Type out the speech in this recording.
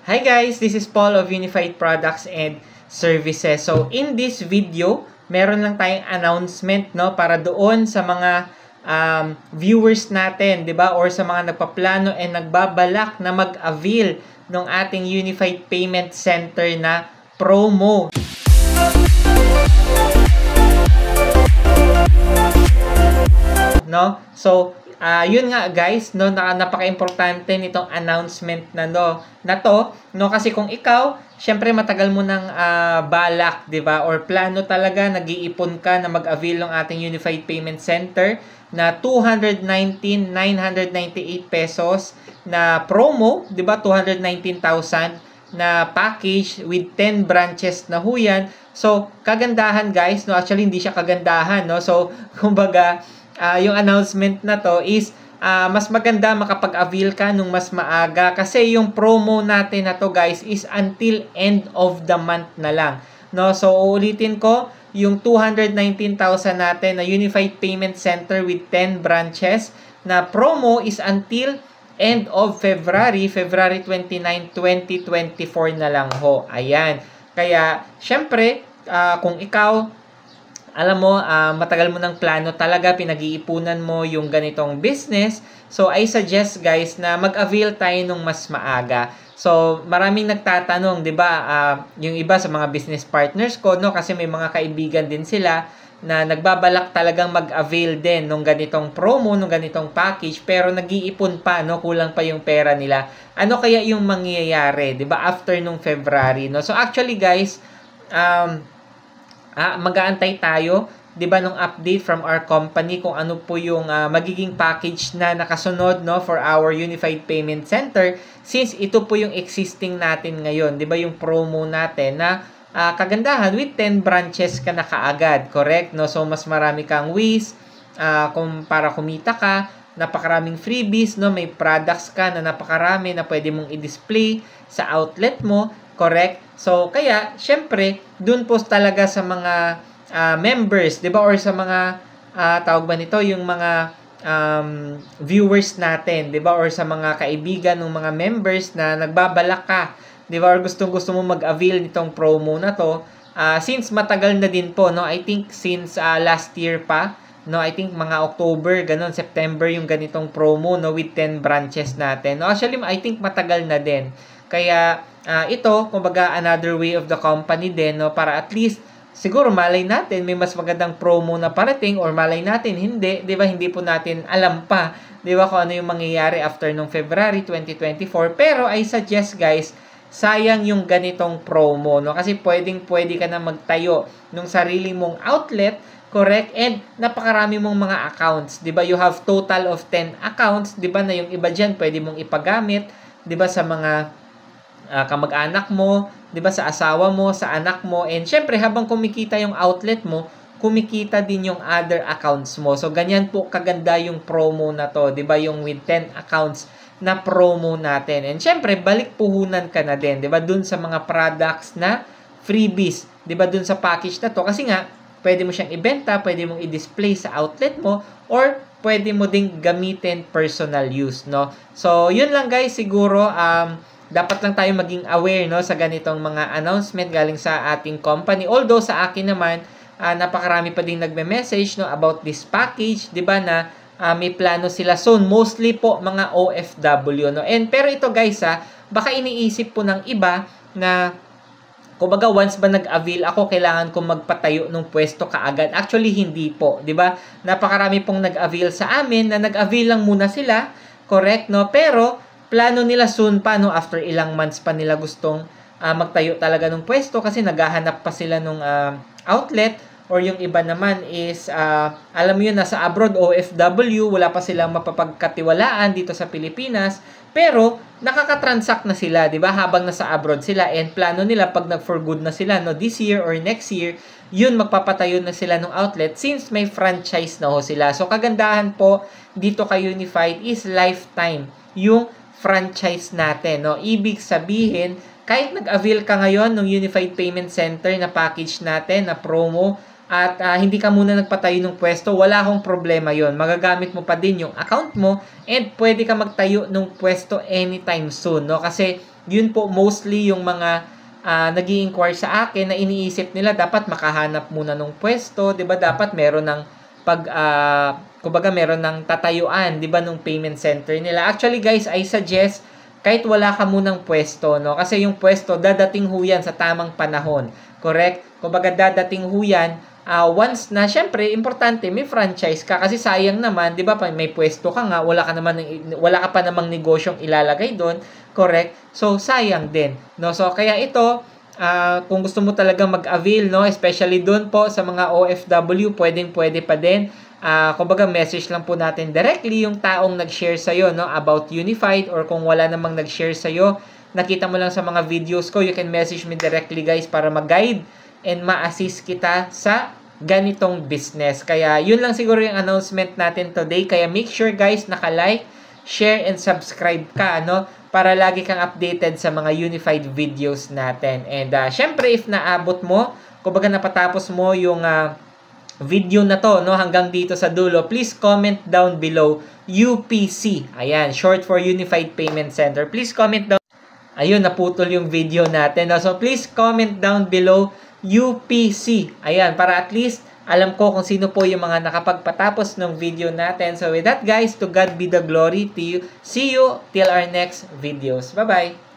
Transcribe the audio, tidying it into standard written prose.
Hi guys, this is Paul of Unified Products and Services. So in this video, meron lang tayong announcement no para doon sa mga viewers natin, 'di ba? Or sa mga nagpaplano and nagbabalak na mag-avail ng ating Unified Payment Center na promo. No? So yun nga guys, no, napaka-importante nitong announcement na to, no, kasi kung ikaw, syempre matagal mo nang balak, 'di ba? Or plano talaga, nag-iipon ka na mag-avail ng ating Unified Payment Center na 219,998 pesos na promo, 'di ba? 219,000 na package with 10 branches na huyan. So, kagandahan guys, no, actually hindi siya kagandahan, no. So, kumbaga yung announcement na to is mas maganda makapag-avail ka nung mas maaga kasi yung promo natin na to guys is until end of the month na lang, no. So uulitin ko, yung 219,000 natin na Unified Payment Center with 10 branches na promo is until end of February 29, 2024 na lang ho. Ayan. Kaya syempre kung ikaw alam mo, matagal mo ng plano talaga, pinag-iipunan mo yung ganitong business. So, I suggest guys na mag-avail tayo nung mas maaga. So, maraming nagtatanong, 'di ba? Yung iba sa mga business partners ko, no, kasi may mga kaibigan din sila na nagbabalak talagang mag-avail din nung ganitong promo, nung ganitong package, pero nag-iipon pa, no, kulang pa yung pera nila. Ano kaya yung mangyayari, 'di ba? After nung February, no? So, actually guys, mag-aantay tayo, 'di ba, nung update from our company kung ano po yung magiging package na nakasunod, no, for our Unified Payment Center, since ito po yung existing natin ngayon, 'di ba, yung promo natin na kagandahan with 10 branches ka na kaagad, correct, no? So mas marami kang ways kung para kumita ka, napakaraming freebies, no, may products ka na napakarami na pwede mong i-display sa outlet mo, correct? So, kaya, syempre, dun po talaga sa mga members, di ba? Or sa mga, tawag ba nito, yung mga viewers natin, di ba? Or sa mga kaibigan ng mga members na nagbabalak ka, di ba? Or gustong-gusto mo mag-avail nitong promo na to. Since matagal na din po, no? I think since last year pa, no? I think mga October, ganun, September yung ganitong promo, no? With 10 branches natin. No? Actually, I think matagal na din. Kaya, ito, kumbaga, another way of the company din, no? Para at least, siguro, malay natin, may mas magandang promo na parating, or malay natin, hindi, di ba? Hindi po natin alam pa, di ba, kung ano yung mangyayari after nung February 2024. Pero, I suggest, guys, sayang yung ganitong promo, no? Kasi pwede ka na magtayo nung sarili mong outlet, correct? And napakarami mong mga accounts, 'di ba? You have total of 10 accounts, 'di ba? Na yung iba diyan pwede mong ipagamit, 'di ba, sa mga kamag-anak mo, 'di ba, sa asawa mo, sa anak mo. And syempre habang kumikita yung outlet mo, kumikita din yung other accounts mo. So ganyan po kaganda yung promo na to, 'di ba? Yung with 10 accounts na promo natin. And syempre balik puhunan ka na din, 'di ba? Dun sa mga products na freebies, 'di ba? Dun sa package na to kasi nga pwede mo siyang ibenta, pwede mong i-display sa outlet mo, or pwede mo ding gamitin personal use, no? So, yun lang guys, siguro, dapat lang tayo maging aware, no, sa ganitong mga announcement galing sa ating company. Although, sa akin naman, napakarami pa ding nagme-message, no, about this package, di ba, na may plano sila soon. Mostly po, mga OFW, no? And, pero ito guys, baka iniisip po ng iba na kumbaga once ba nag-avail ako, kailangan kong magpatayo ng pwesto kaagad. Actually, hindi po, 'di ba? Napakarami pong nag-avail sa amin na nag-avail lang muna sila, correct, no? Pero plano nila soon pa, no, after ilang months pa nila gustong magtayo talaga ng pwesto kasi naghahanap pa sila ng outlet. Or yung iba naman is alam mo yun, nasa abroad, OFW, wala pa silang mapapagkatiwalaan dito sa Pilipinas, pero nakaka-transact na sila, 'di ba? Habang nasa abroad sila, and plano nila pag nag-for good na sila, no, this year or next year, yun magpapatayo na sila ng outlet since may franchise na ho sila. So kagandahan po dito kay Unified is lifetime yung franchise natin, no? Ibig sabihin, kahit nag-avail ka ngayon ng Unified Payment Center na package natin na promo, at hindi ka muna nagpatayo ng pwesto, wala akong problema yon. Magagamit mo pa din yung account mo and pwede ka magtayo ng pwesto anytime soon, no? Kasi yun po mostly yung mga nag-i-inquire sa akin na iniisip nila dapat makahanap muna ng pwesto, 'di ba? Dapat meron ng kumbaga meron ng tatayuan, 'di ba, nung payment center nila. Actually, guys, I suggest kahit wala ka munang pwesto, no? Kasi yung pwesto dadating ho yan sa tamang panahon. Correct? Kumbaga dadating ho yan once na, syempre, importante may franchise ka kasi sayang naman, 'di ba? May pwesto ka nga, wala ka pa namang negosyong ilalagay doon, correct? So sayang din, no? So kaya ito, kung gusto mo talaga mag-avail, no, especially doon po sa mga OFW, pwede pa din. Kumbaga message lang po natin directly yung taong nag-share sa'yo, no, about Unified, or kung wala namang nag-share sa'yo, nakita mo lang sa mga videos ko, you can message me directly, guys, para mag-guide and ma-assist kita sa ganitong business. Kaya yun lang siguro yung announcement natin today. Kaya make sure, guys, naka-like, share, and subscribe ka, no, para lagi kang updated sa mga Unified videos natin. And syempre, if naabot mo, kumbaga napatapos mo yung video na to, no, hanggang dito sa dulo, please comment down below UPC. Ayan, short for Unified Payment Center. Please comment down. Ayun, naputol yung video natin, no? So please comment down below UPC. Ayan, para at least alam ko kung sino po yung mga nakapagpatapos ng video natin. So with that, guys, to God be the glory. To you. See you till our next videos. Bye-bye.